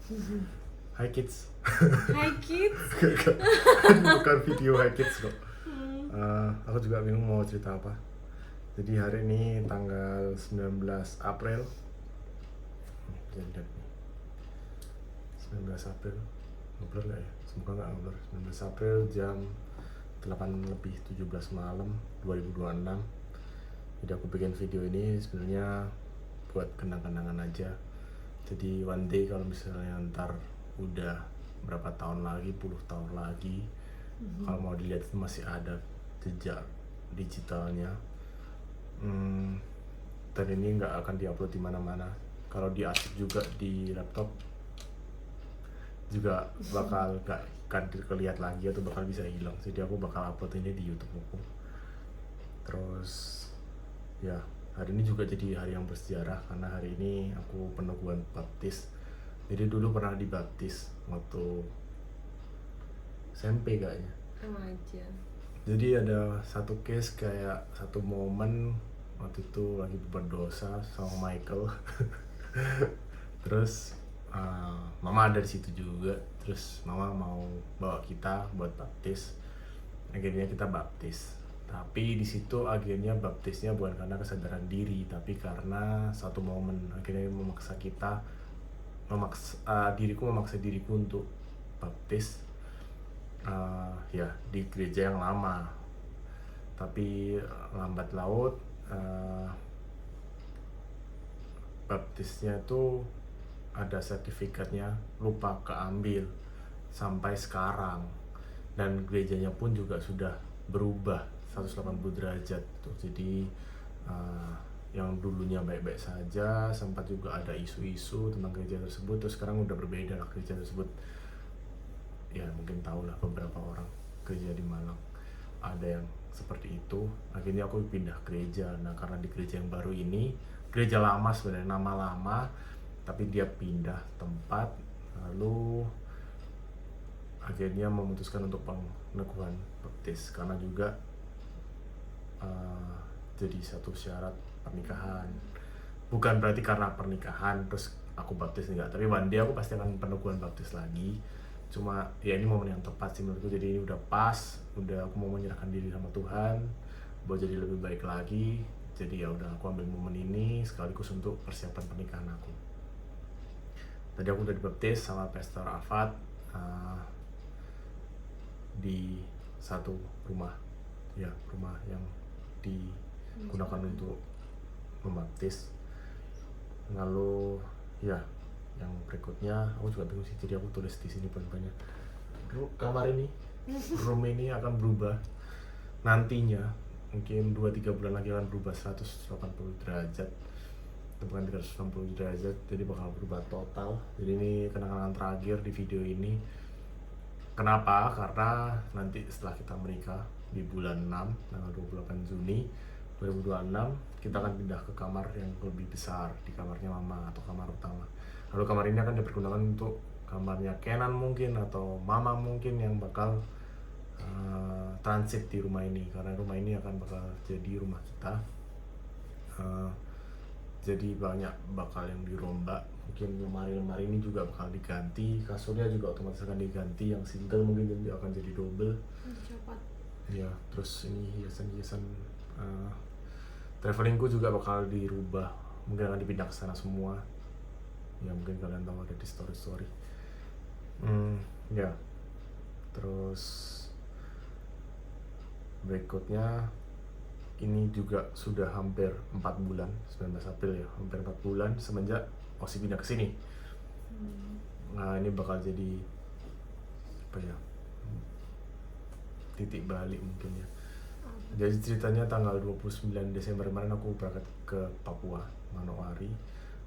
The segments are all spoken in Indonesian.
Hi kids. Hai kids. Bukan video Hi kids kok. Aku juga bingung mau cerita apa. Jadi hari ini tanggal 19 April. Jadi lihat nih. 19 April. Ngobrol nggak ya? Semoga nggak ngobrol. 19 April jam 8:17 malam 2026. Jadi aku bikin video ini sebenarnya buat kenang-kenangan aja. Jadi one day kalau misalnya ntar udah berapa tahun lagi, puluh tahun lagi, kalau mau dilihat itu masih ada jejak digitalnya. Dan ini nggak akan diupload di mana-mana. Kalau diarsip juga di laptop juga bakal nggak akan terlihat lagi atau bakal bisa hilang. Jadi aku bakal upload ini di YouTube aku. Terus ya, hari ini juga jadi hari yang bersejarah karena hari ini aku peneguhan baptis. Jadi dulu pernah dibaptis waktu SMP kayaknya. Remaja. Jadi ada satu case kayak satu momen waktu itu lagi berdosa sama Michael. Terus mama ada di situ juga. Terus mama mau bawa kita buat baptis. Akhirnya kita baptis. Tapi di situ akhirnya baptisnya bukan karena kesadaran diri, tapi karena satu momen akhirnya diriku memaksa diriku untuk baptis. Ya di gereja yang lama, tapi lambat laut baptisnya itu ada sertifikatnya lupa keambil sampai sekarang, dan gerejanya pun juga sudah berubah 180 derajat tuh. Jadi yang dulunya baik-baik saja, sempat juga ada isu-isu tentang gereja tersebut, terus sekarang udah berbeda lah gereja tersebut. Ya mungkin tahulah beberapa orang gereja di Malang ada yang seperti itu. Akhirnya aku pindah gereja. Nah karena di gereja yang baru ini, gereja lama sebenarnya, nama lama, tapi dia pindah tempat, lalu akhirnya memutuskan untuk peneguhan baptis karena juga jadi satu syarat pernikahan. Bukan berarti karena pernikahan terus aku baptis, enggak, tapi one day aku pasti akan peneguhan baptis lagi. Cuma ya ini momen yang tepat sih menurutku. Jadi ini udah pas, udah aku mau menyerahkan diri sama Tuhan buat jadi lebih baik lagi. Jadi ya udah aku ambil momen ini sekaligus untuk persiapan pernikahan aku. Tadi aku udah dibaptis sama Pastor Afat di satu rumah, ya rumah yang digunakan untuk membaptis. Lalu ya yang berikutnya aku juga bingung sih, jadi aku tulis di sini poin-poinnya. Kamar ini, room ini akan berubah nantinya, mungkin 2-3 bulan lagi akan berubah 180 derajat, bukan 360 derajat, jadi bakal berubah total. Jadi ini kenangan terakhir di video ini. Kenapa? Karena nanti setelah kita menikah di bulan 6, tanggal 28 Juni 2026, kita akan pindah ke kamar yang lebih besar, di kamarnya mama atau kamar utama. Lalu kamar ini akan dipergunakan untuk kamarnya Kenan mungkin, atau mama mungkin yang bakal transit di rumah ini, karena rumah ini akan bakal jadi rumah kita. Jadi banyak bakal yang dirombak, mungkin lemari-lemari ini juga bakal diganti, kasurnya juga otomatis akan diganti, yang single mungkin jadi akan jadi double. Cepat. Ya, terus ini hiasan-hiasan travelingku juga bakal dirubah, mungkin akan dipindah ke sana semua. Ya mungkin kalian tahu ada di story-story. Ya, terus berikutnya ini juga sudah hampir 4 bulan, 19 April ya, hampir 4 bulan semenjak Osi pindah ke sini. Nah ini bakal jadi apa ya, titik balik mungkin ya. Jadi ceritanya tanggal 29 Desember kemarin aku berangkat ke Papua, Manokwari,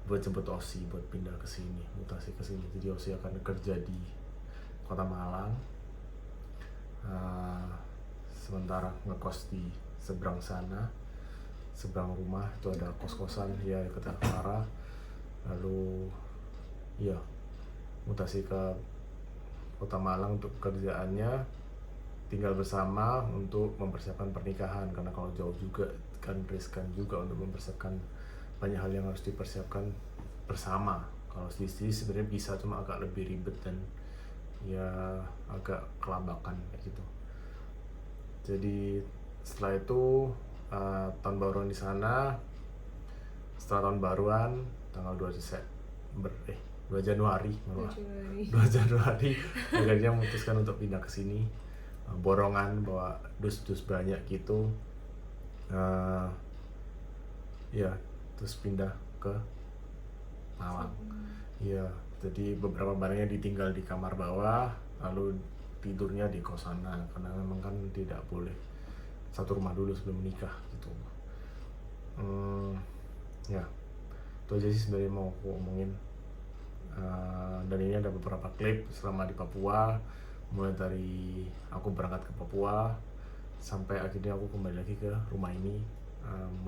buat jemput Osi buat pindah ke sini, mutasi ke sini. Jadi Osi akan kerja di Kota Malang, sementara ngekos di seberang sana, seberang rumah itu ada kos-kosan ya, dekat Clara. Lalu ya mutasi ke Kota Malang untuk kerjaannya, tinggal bersama untuk mempersiapkan pernikahan, karena kalau jauh juga kan riskan juga untuk mempersiapkan banyak hal yang harus dipersiapkan bersama. Kalau sendiri sebenarnya bisa, cuma agak lebih ribet dan ya agak kelabakan kayak gitu. Jadi setelah itu tahun baruan di sana. Setelah tahun baruan tanggal 2 Januari, 2 Januari akhirnya memutuskan untuk pindah ke sini. Borongan bawa dus-dus banyak gitu. Ya, terus pindah ke Malang. Iya, jadi beberapa barangnya ditinggal di kamar bawah, lalu tidurnya di kosana karena memang kan tidak boleh satu rumah dulu sebelum menikah gitu. Ya, itu aja sih sebenarnya mau aku omongin. Dan ini ada beberapa klip selama di Papua, mulai dari aku berangkat ke Papua sampai akhirnya aku kembali lagi ke rumah ini,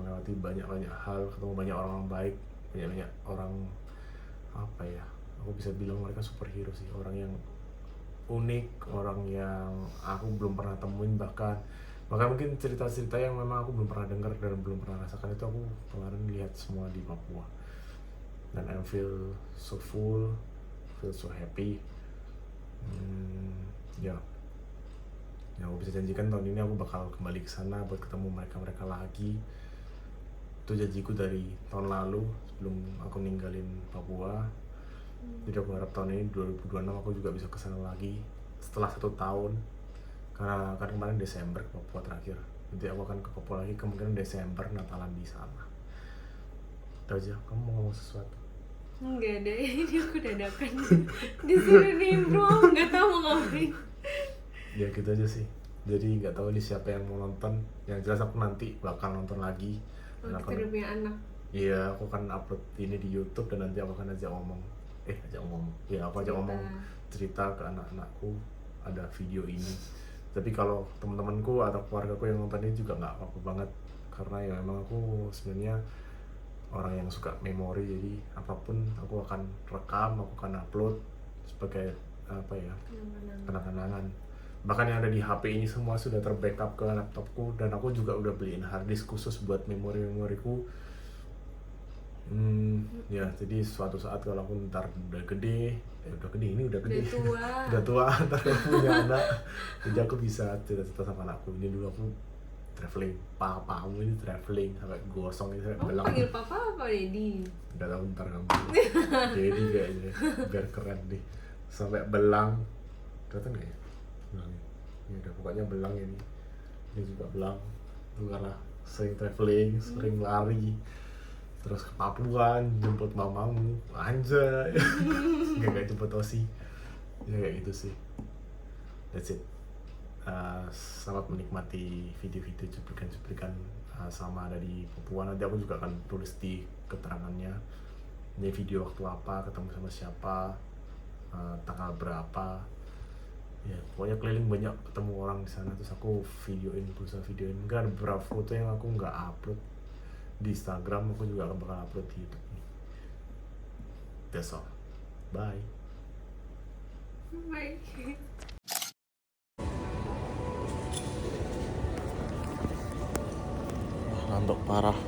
melewati banyak hal, ketemu banyak orang baik, banyak orang, apa ya, aku bisa bilang mereka superhero sih, orang yang unik, orang yang aku belum pernah temuin, bahkan mungkin cerita-cerita yang memang aku belum pernah dengar dan belum pernah rasakan, itu aku kemarin lihat semua di Papua. Dan I feel so full, feel so happy. Ya, yang aku bisa janjikan tahun ini aku bakal kembali ke sana buat ketemu mereka lagi. Itu janjiku dari tahun lalu sebelum aku ninggalin Papua. Jadi aku harap tahun ini 2026 aku juga bisa ke sana lagi setelah 1 tahun. Karena kan kemarin Desember ke Papua terakhir. Nanti aku akan ke Papua lagi kemungkinan Desember, Natalan di sana. Itu aja. Kamu mau ngomong sesuatu? Enggak ada, ini aku dadakan disuruh nimbrung, nggak tahu mau ngapain. Ya gitu aja sih. Jadi nggak tahu nih siapa yang mau nonton. Yang jelas aku nanti bakal nonton lagi. Kita udah punya anak. Iya, aku akan upload ini di YouTube dan nanti aku akan ajak ngomong. Ya aku ajak ngomong cerita ke anak-anakku, ada video ini. Tapi kalau teman-temanku atau keluargaku yang nonton ini juga nggak apa-apa banget, karena ya memang aku sebenarnya orang yang suka memori, jadi apapun aku akan rekam, aku akan upload sebagai apa ya, kenang-kenangan. Bahkan yang ada di HP ini semua sudah terbackup ke laptopku, dan aku juga udah beliin harddisk khusus buat memoriku. Ya, jadi suatu saat kalau aku ntar udah gede, udah tua, ntar aku punya anak, jadi aku bisa cerita sama anakku, ini dulu aku traveling, papamu ini traveling sampai gosong ini sampai belang. Panggil papa apa Dedi? Gak tau, ntar kamu Dedi kayaknya biar keren deh, sampai belang, kelihatan gak ya belangnya? Ya udah, pokoknya belang ini juga belang, itu karena sering traveling, sering lari, terus ke Papua jemput mamamu, anjay. Gak jemput Osi, ya kayak gitu sih. That's it. Selamat menikmati video-video cuplikan-cuplikan sama ada di Papua. Nanti aku juga akan tulis di keterangannya ini video waktu apa, ketemu sama siapa, tanggal berapa. Ya pokoknya keliling banyak, ketemu orang di sana, terus aku berusaha videoin. Mungkin ada beberapa foto yang aku nggak upload di Instagram, aku juga akan bakal upload di YouTube ini. That's all. Bye. Bye. Ngantuk parah.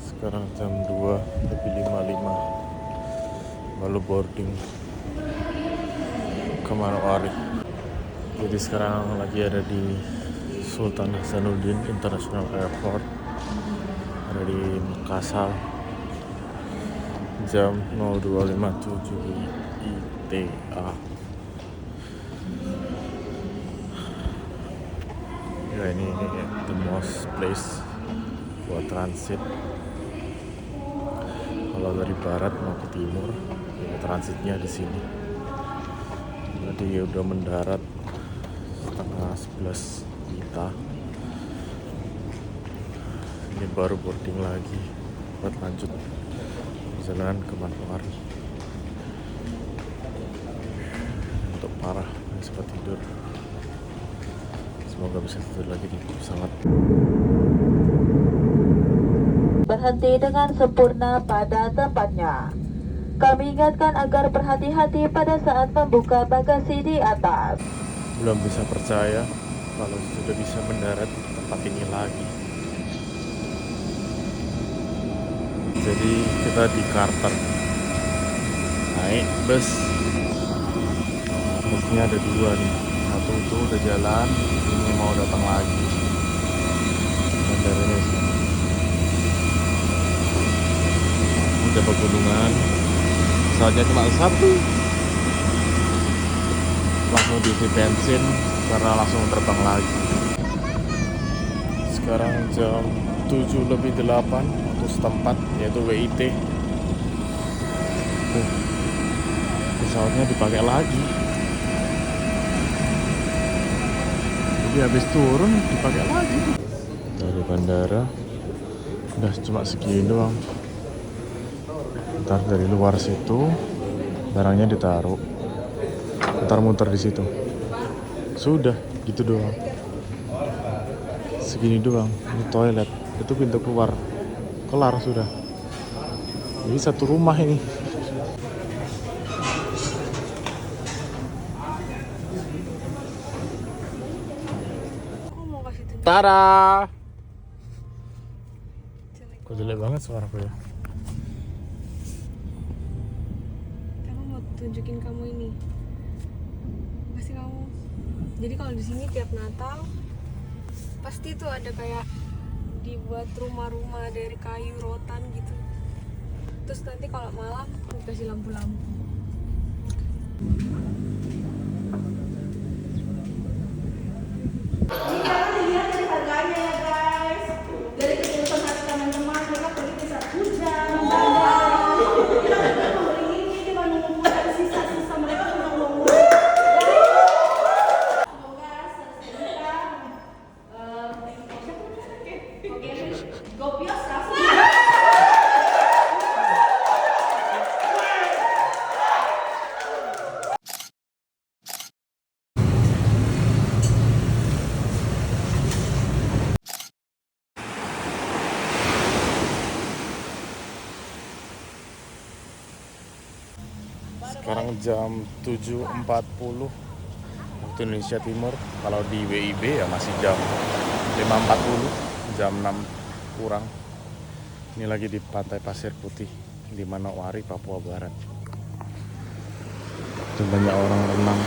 Sekarang jam 2:55, baru boarding ke Manokwari. Jadi sekarang lagi ada di Sultan Hasanuddin International Airport, ada di Makassar, jam 02.57 ITA. Ya ini the most place buat transit. Kalau dari barat mau ke timur, ya transitnya di sini. Tadi udah mendarat setengah 11 kita. Ini baru boarding lagi buat lanjut perjalanan ke Manokwari. Untuk parah, sempat tidur. Semoga bisa tidur lagi di pesawat. Berhenti dengan sempurna pada tempatnya. Kami ingatkan agar berhati-hati pada saat membuka bagasi di atas. Belum bisa percaya kalau sudah bisa mendarat di tempat ini lagi. Jadi kita di Carter, naik bus. Busnya ada 2 nih. Satu tuh udah jalan, ini mau datang lagi. Bandaranya sih. Udah pegunungan. Pesawatnya cuma 1. Langsung diisi bensin karena langsung terbang lagi. Sekarang jam 7:08 waktu setempat, yaitu WIT. Pesawatnya dipakai lagi. Jadi habis turun dipakai lagi. Dari bandara udah cuma segini doang. Ntar dari luar situ barangnya ditaruh. Ntar muter di situ. Sudah gitu doang. Segini doang. Ini toilet. Itu pintu keluar. Kelar sudah. Jadi satu rumah ini. Aku mau kasih tunjuk. Tada! Kok jelek banget suaraku ya? Aku mau tunjukin kamu ini. Pasti kamu. Jadi kalau di sini tiap Natal pasti tuh ada kayak dibuat rumah-rumah dari kayu rotan gitu. Terus nanti kalau malam dikasih lampu-lampu. Sekarang jam 7.40 waktu Indonesia Timur. Kalau di WIB ya masih jam 5.40, jam 6 kurang. Ini lagi di Pantai Pasir Putih di Manokwari, Papua Barat. Itu banyak orang renang,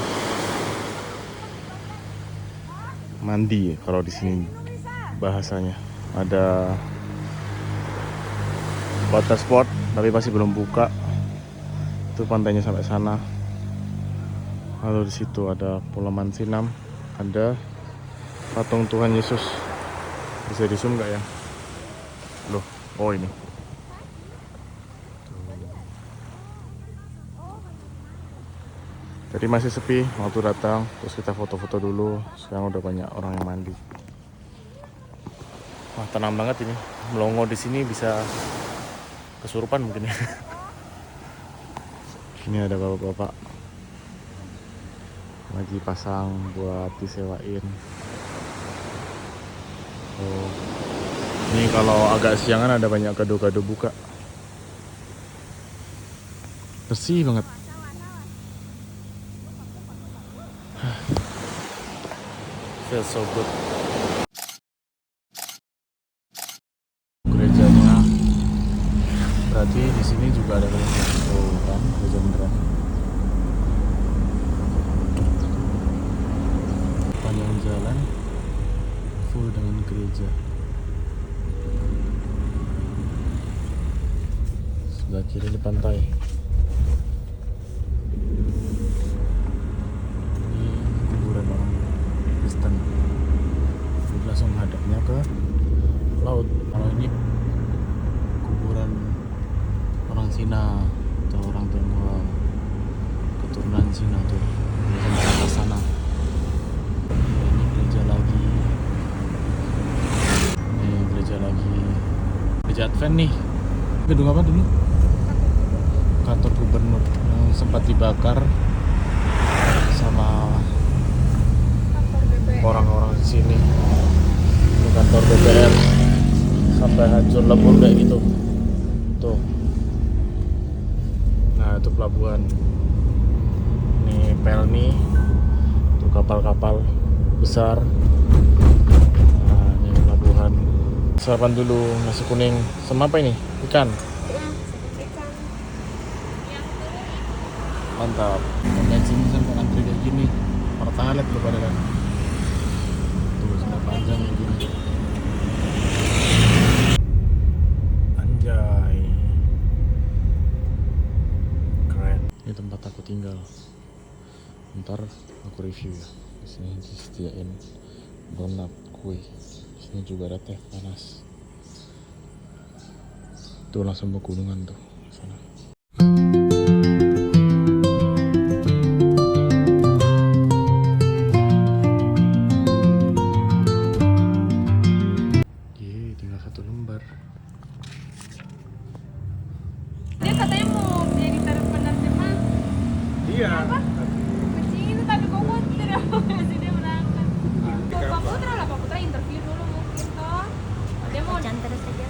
mandi kalau di sini bahasanya. Ada water sport tapi masih belum buka. Itu pantainya sampai sana. Lalu di situ ada Pulau Mansinam, ada patung Tuhan Yesus. Bisa di zoom nggak ya? Loh, oh ini. Jadi masih sepi waktu datang, terus kita foto-foto dulu. Sekarang udah banyak orang yang mandi. Wah, tenang banget ini. Melongo di sini bisa kesurupan mungkin ya. Ini ada bapak-bapak lagi pasang buat disewain. Oh, ini kalau agak siangan ada banyak gado-gado buka. Bersih banget. Feels so good. Gerejanya berarti di sini juga ada gereja. Oh kan, gereja beneran. Panjang jalan full dengan gereja. Sebelah kiri di pantai. Ini kuburan orang Kristen. Jadi langsung hadapnya ke laut. Kalau ini kuburan orang Cina atau orang Tionghoa, keturunan Cina tuh sampai atas sana. Ini gereja lagi. Ini gereja lagi. Gereja Advent nih. Gedung apa dulu? Kantor gubernur yang sempat dibakar sama Kantor BBM. orang-orang di sini. Ini kantor BBM sampai hancur lebur kayak gitu. Tuh. Nah, itu pelabuhan. Ini Pelni. Tuh kapal-kapal besar. Nah, ini pelabuhan. Sarapan dulu nasi kuning sama apa ini? Ikan. Mantap. Bensin sampai antri kayak gini. Pertalite lu pada kan. Tuh sudah panjang begini. Anjay. Keren. Ini tempat aku tinggal. Ntar aku review ya. Di sini disediain donat, kue. Di sini juga ada teh panas. Tuh langsung pegunungan tuh sana. Ye, tinggal 1 lembar. Dia katanya mau jadi penerjemah. Iya. Kecil itu tapi kok tidak mau ngasih dia berangkat. Pak Putra lah, Pak Putra interview dulu mungkin toh. Dia mau Canter saja.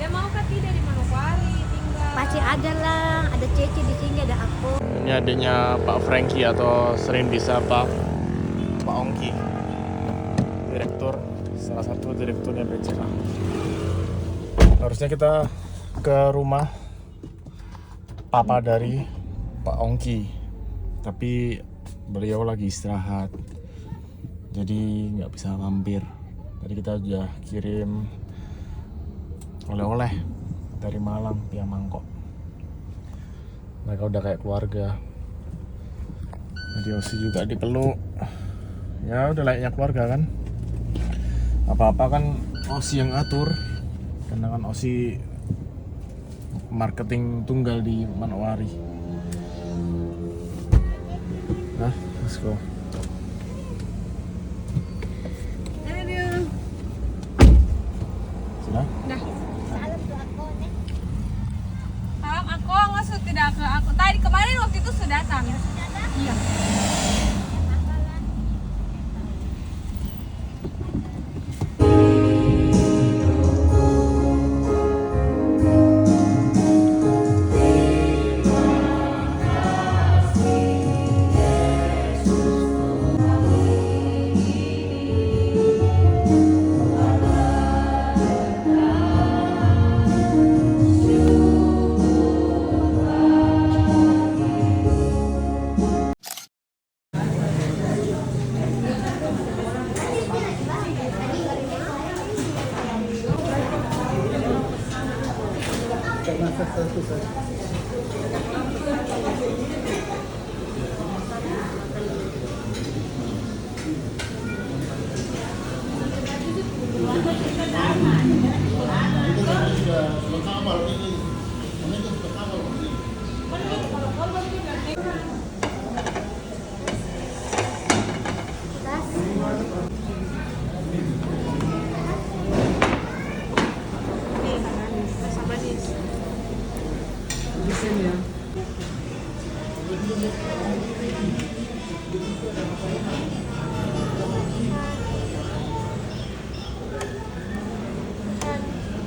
dia mau kan tidak di Manokwari tinggal. Pasti ada lah, ada Cece di sini, ada aku. Ini adiknya Pak Franky atau sering disapa Pak Ongki. Direktur, salah satu direkturnya BCA. Harusnya kita ke rumah papa dari Pak Ongki, tapi beliau lagi istirahat, jadi nggak bisa mampir. Tadi kita udah kirim oleh-oleh dari Malang via mangkok. Mereka udah kayak keluarga. Jadi Osi juga dipeluk. Ya udah layaknya keluarga kan. Apa-apa kan Osi yang atur. Karena kan Osi marketing tunggal di Manokwari. Nah, let's go. Aduh. Sudah? Dah. Salam aku maksud tidak ke aku. Tadi kemarin waktu itu sudah datang. Iya.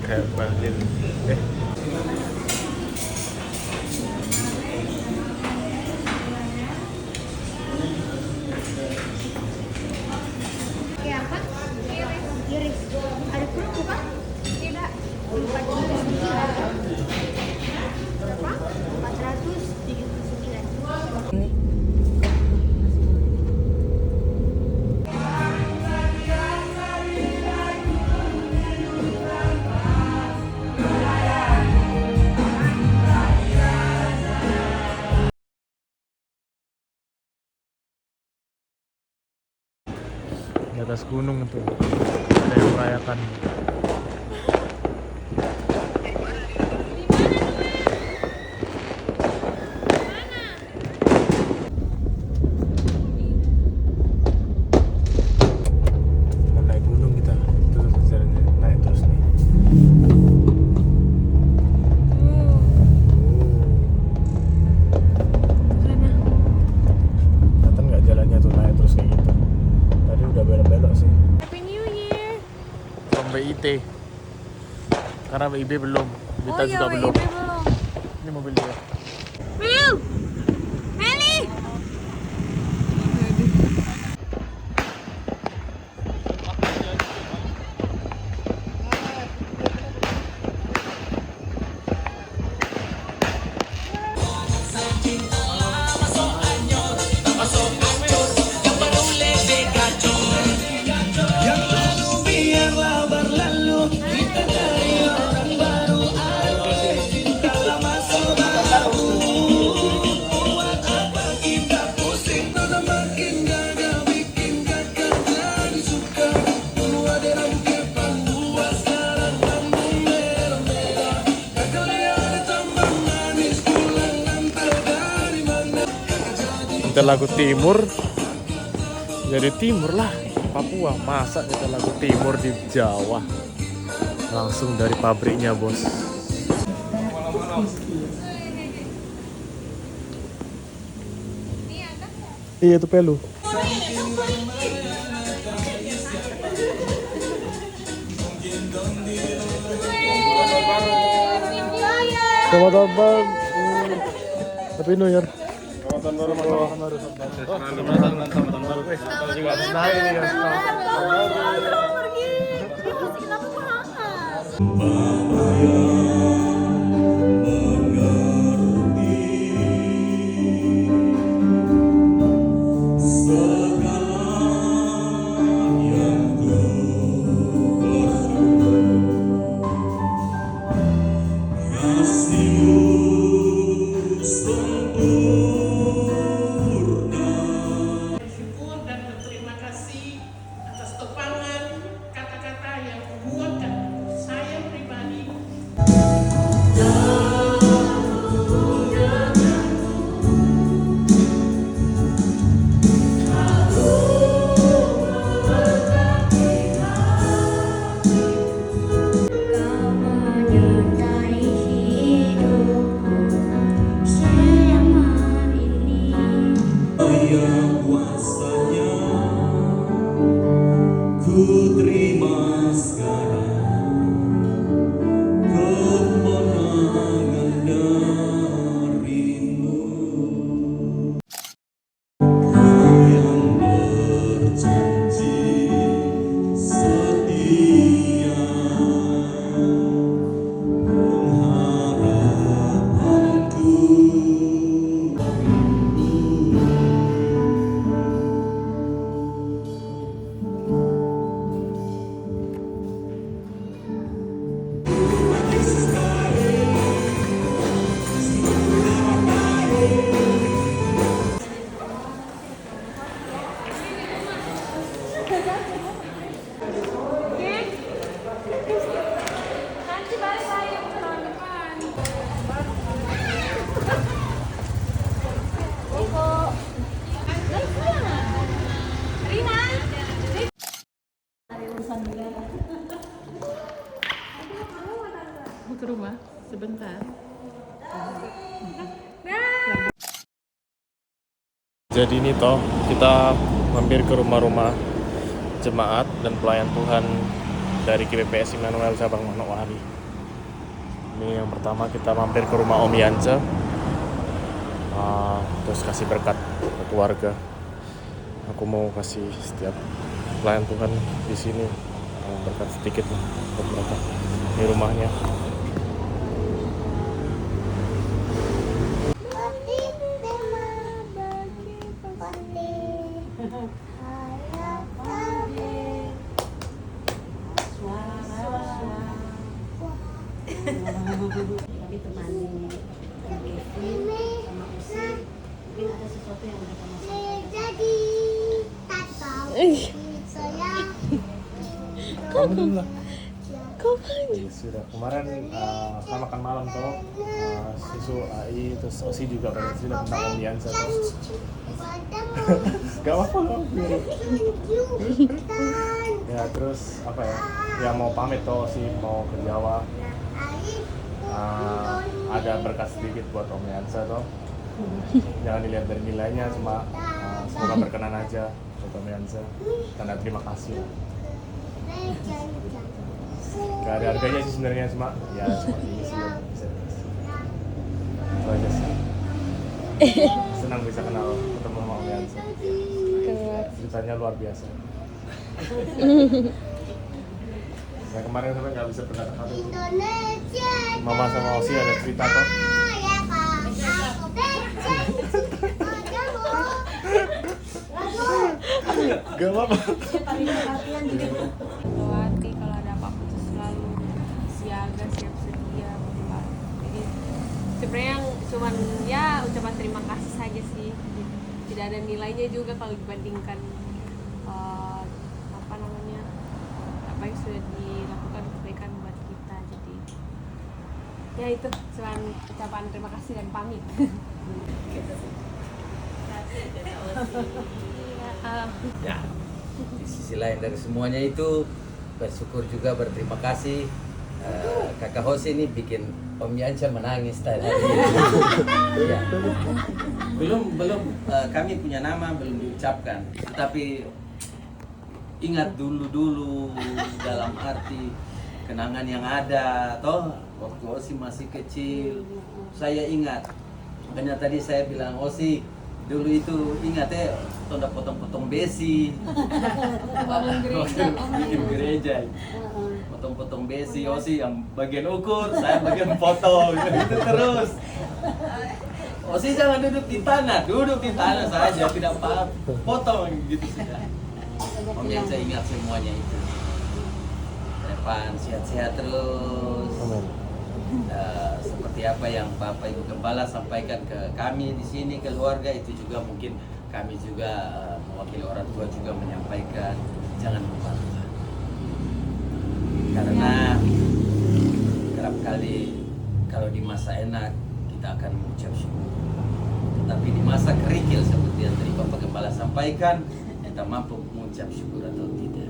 Kayak Berlin. Kayak apa? Iris. Ada kerupuk kan? Tidak. 479. Berapa? 479. Di atas gunung tuh ada yang merayakan. Mau naik gunung kita, itu jalannya naik terus nih. Kelihatan nggak jalannya tuh naik terus kayak gitu. Tadi udah belok-belok sih. Happy New Year. From BIT. Karena WIB belum, kita juga belum. WIB belum. Ini mobil dia. Mel. Meli. nyetel lagu timur, jadi timur lah Papua. Masa nyetel lagu timur di Jawa? Langsung dari pabriknya bos. Iya itu pelu. Selamat tahun baru. Happy New Year. Selamat tahun baru. Bersyukur dan berterima kasih atas topangan kata-kata yang menguatkan saya pribadi. Kau menyertai hidupku selama ini. Yang kuasanya ku terima sekarang kemenangan darimu. Kau yang berjanji setia pengharapanku. Nanti balik lagi ke tahun depan. Rina. Mau ke rumah sebentar. Jadi ini toh kita mampir ke rumah-rumah jemaat dan pelayan Tuhan dari GPPS Immanuel Cabang Manokwari. Ini yang pertama kita mampir ke rumah Om Yance, terus kasih berkat ke keluarga. Aku mau kasih setiap pelayan Tuhan di sini berkat sedikit lah buat mereka di rumahnya. Tapi temani Kevin sama Usi, mungkin ada sesuatu yang mereka mau sampaikan. Alhamdulillah. Sudah kemarin kita makan malam toh, susu AI terus Osi juga banyak cerita tentang Om Yansa toh. Gak apa-apa loh. Ya terus apa ya? Yang mau pamit toh Osi mau ke Jawa. Ada berkat sedikit buat Om Yansa toh. Jangan dilihat dari nilainya, cuma semoga berkenan aja buat Om Yansa. Tanda terima kasih. Gak ada harganya sih sebenarnya, cuma ya cuma ini sih yang bisa dikasih. Itu aja sih. Senang bisa kenal ketemu sama Om Yansa. Ceritanya luar biasa. Saya kemarin sampai nggak bisa berkata-kata itu. Mama sama Osi ada cerita toh. Gak apa-apa. Hati kalau ada apa-apa tuh selalu siaga, siap sedia, Bapak. Jadi sebenarnya yang cuman ya ucapan terima kasih saja sih. Tidak ada nilainya juga kalau dibandingkan apa namanya, apa yang sudah dilakukan kebaikan buat kita. Jadi ya itu cuman ucapan terima kasih dan pamit. Gitu sih. Ya, di sisi lain dari semuanya itu bersyukur juga, berterima kasih. Kakak Hosi ini bikin Om Yanca menangis tadi. Ya. Belum kami punya nama belum diucapkan, tetapi ingat dulu dalam arti kenangan yang ada, toh waktu Osi masih kecil. Saya ingat, hanya tadi saya bilang Osi dulu itu ingat ya, tonda potong-potong besi, bikin gereja, potong-potong besi, Osi yang bagian ukur, saya bagian potong, itu terus. Osi jangan duduk di tanah saja, tidak apa, potong gitu saja. Om yang saya ingat semuanya itu. Depan sehat-sehat terus. Seperti apa yang Bapak Ibu Gembala sampaikan ke kami di sini, keluarga, itu juga mungkin kami juga mewakili orang tua juga menyampaikan, jangan lupa Tuhan. Karena kerap kali kalau di masa enak kita akan mengucap syukur, tetapi di masa kerikil seperti yang tadi Bapak Gembala sampaikan, kita mampu mengucap syukur atau tidak.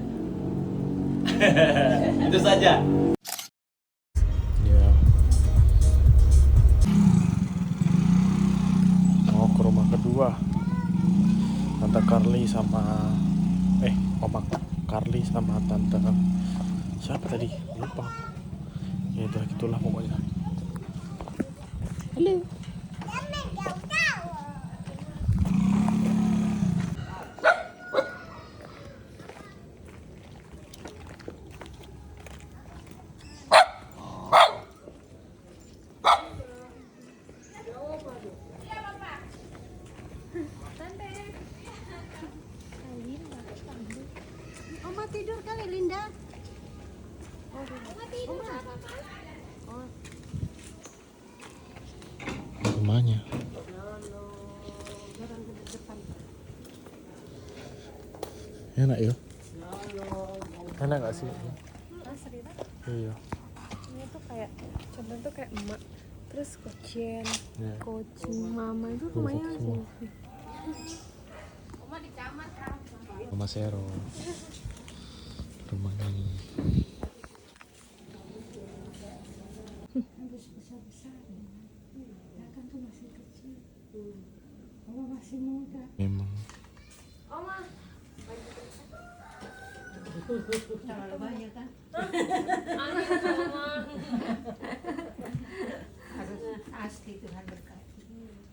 Itu saja. Ya. Mau ke rumah kedua. Tante Carly sama Oma Carly sama Tante siapa tadi? Lupa. Ya itulah pokoknya. Halo. Oma tidur kali Linda. Oma tidur. Rumahnya. Enak ya? Enak gak sih? Asri lah. Iya. Ini tuh kayak contoh tuh kayak emak, terus Kocian, Iya. Kucing mama itu rumahnya semua. masih. Rumah Sero. Rumah ini. Memang. Terlalu banyak kan? Harus asli Tuhan berkati.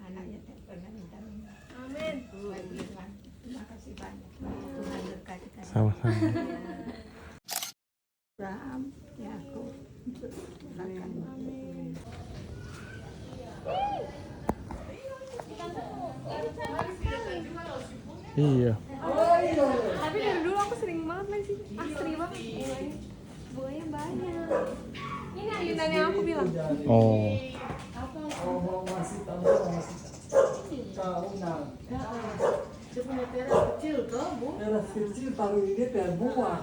Anaknya tak pernah minta-minta. Amin. Terima kasih banyak. Tuhan berkati kalian. Sama-sama. Abraham, Yakub, akan Iya. Tapi dari dulu aku sering banget main sih. Asri banget. Buahnya banyak. Ini ayunan yang aku bilang. Oh. Dia punya teras kecil toh, Bu. Teras kecil taruh ini terbuat.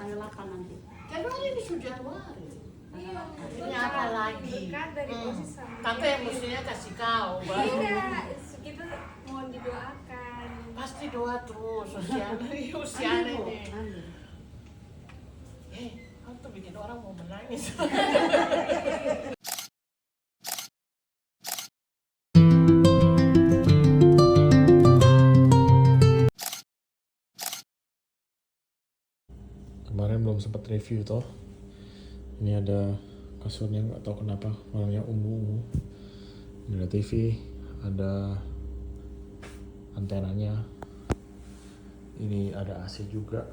tanggal 8 nanti. Januari ini sudah Januari. Iya. Ini apa lagi? Kan dari posisi sama. Tante yang mestinya kasih kau baru. Tidak, kita mohon didoakan. Pasti doa terus, usianya ini. Kau tuh bikin orang mau menangis. Kemarin belum sempat review toh. Ini ada kasurnya, nggak tahu kenapa warnanya ungu. Ini ada TV, ada antenanya. Ini ada AC juga.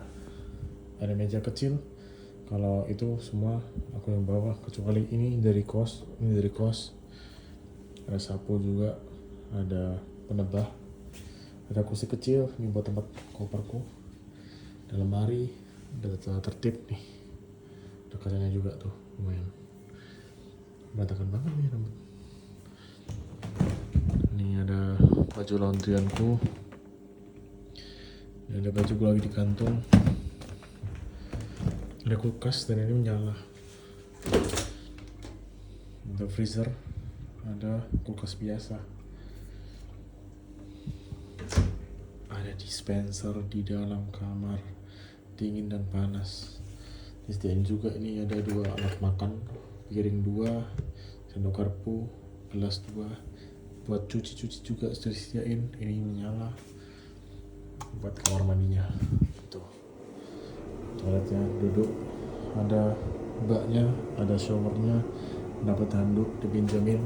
Ada meja kecil. Kalau itu semua aku yang bawa, kecuali ini dari kos. Ini dari kos. Ada sapu juga, ada penebah, ada kursi kecil. Ini buat tempat koperku. Ada lemari, ada tertib nih. Ada kacanya juga tuh, lumayan. Berantakan banget nih rambut. Ini ada baju laundryanku. Ini ada baju gue lagi di kantung. Ada kulkas dan ini menyala. Untuk freezer ada kulkas biasa. Ada dispenser di dalam kamar, dingin dan panas. Disediain juga ini ada 2 alat makan, piring 2, sendok garpu, gelas 2. Buat cuci-cuci juga sudah disediain. Ini menyala buat kamar mandinya. Tuh. Toiletnya duduk, ada baknya, ada showernya, dapat handuk dipinjamin.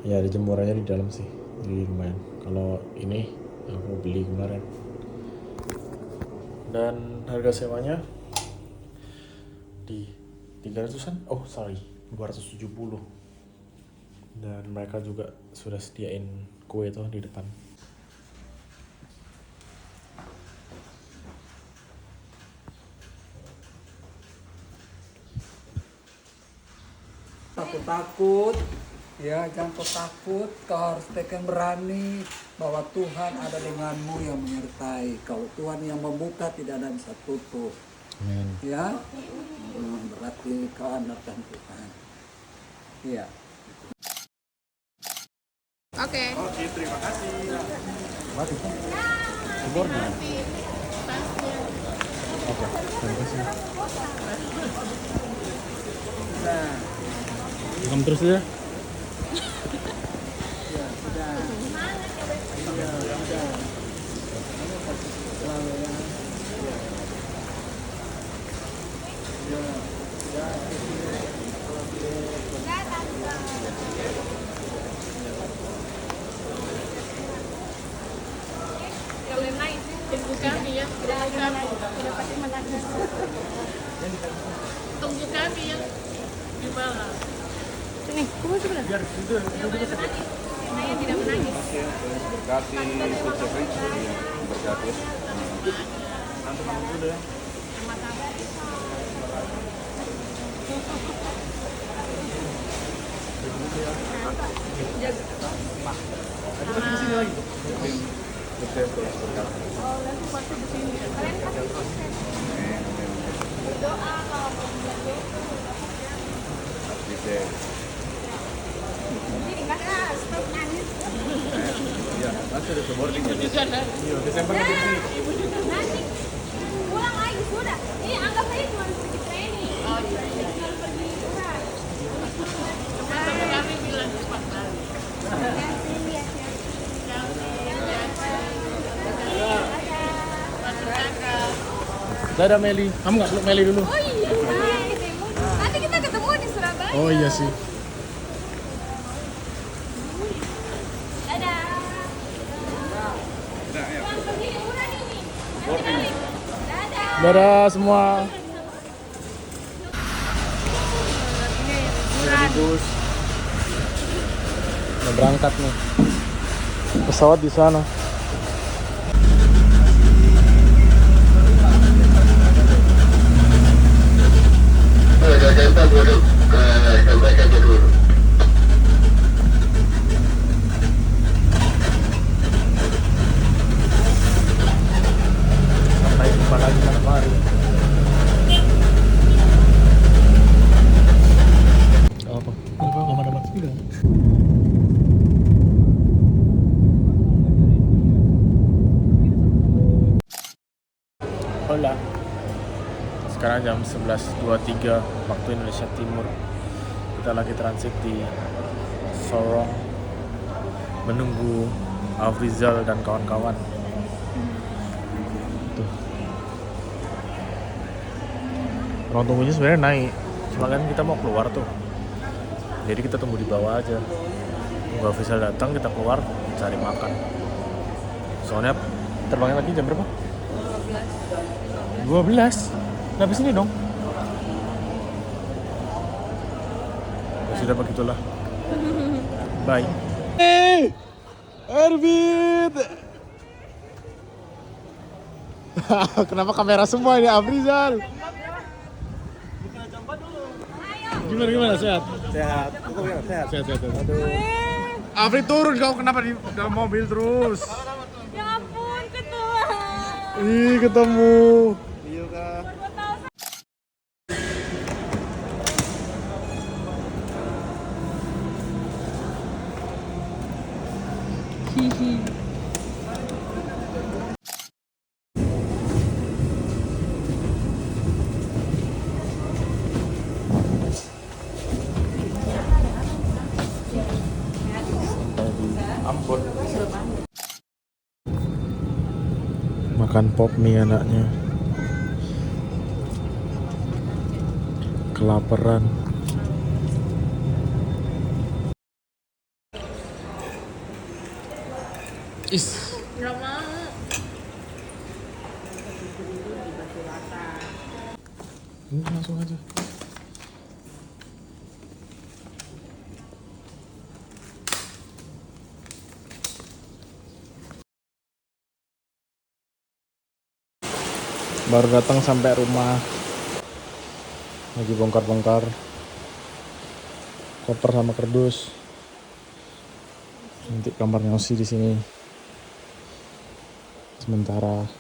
Ya ada jemurannya di dalam sih, jadi lumayan. Kalau ini aku beli kemarin. Dan harga sewanya di 300-an, 270. Dan mereka juga sudah sediain kue tuh di depan. Takut-takut, ya jangan kau takut, kau harus tekan berani bahwa Tuhan ada denganmu yang menyertai. Kalau Tuhan yang membuka tidak ada yang bisa tutup. Amin. Ya, berarti kau andalkan Tuhan. Iya. Oke. Oke, terima kasih. Mati. Kebornya. Oke, terima kasih. Nah, Kamu terus ya. Tunggu kami ya. Tunggu kami ya. Gimana? Sini, kamu sebelah. Biar itu Saya tidak menangis. Berkati Putri berkati. nanti malam dulu ya. Iya, nanti ada boarding ya. Iya, Desember nanti di sini. Nanti pulang lagi sudah. Ini anggap aja cuma pergi training. Oh iya. Cuma pergi liburan. Kami bilang cepat balik. Dadah Meli. Kamu nggak peluk Meli dulu? Oh iya. Nanti kita ketemu di Surabaya. Oh iya sih. Dadah. Pulang pergi liburan ini. Nanti balik. Dadah. Dadah semua. Bus. Mau berangkat nih. Pesawat di sana. Sampai jumpa lagi malam hari. Apa? Aman-aman sudah. Hola. Sekarang jam 11.23 waktu Indonesia Timur. Kita lagi transit di Sorong menunggu Afrizal dan kawan-kawan. Tuh. Ruang tunggunya sebenarnya naik. Cuma kan kita mau keluar tuh. Jadi kita tunggu di bawah aja. Tunggu Afrizal datang, kita keluar cari makan. Soalnya terbangnya lagi jam berapa? 12. Nah, sini dong. Ya sudah begitulah. Bye. Hey, Erbit. Kenapa kamera semua ini Afrizal? Gimana sehat? Sehat. Sehat. Aduh. Afri turun, kau kenapa di dalam mobil terus? Ya ampun, ketua. Ih, ketemu. Ambon. Makan pop mie anaknya. Kelaparan. Nggak mau. Ini langsung aja. Baru datang sampai rumah, lagi bongkar-bongkar koper sama kardus. Nanti kamarnya Osi di sini. Sementara